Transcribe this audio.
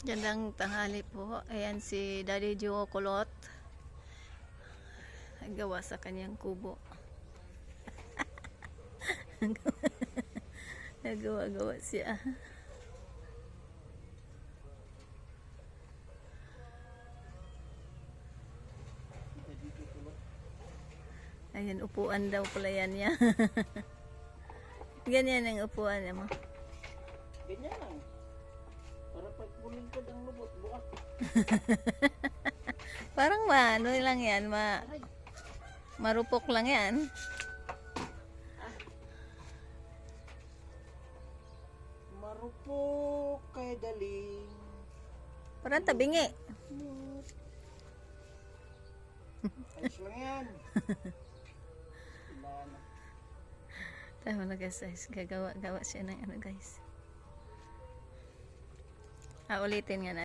Gandang tanghali po. Ayan si Daddy Joe Kulot. Nagawa sa kanyang kubo. Nagawa-gawa siya. Ayan, upuan daw pala yan niya. Ganyan ang upuan niya mo. Ganyan lang. Para pag bulingkod ang lubot, buak. Parang ano lang yan, marupok lang yan. Marupok kay daling. Parang tabingi. Ayos lang yan. Ilan. Tama na guys, gagawa siya ng ano guys. Ulitin nga na.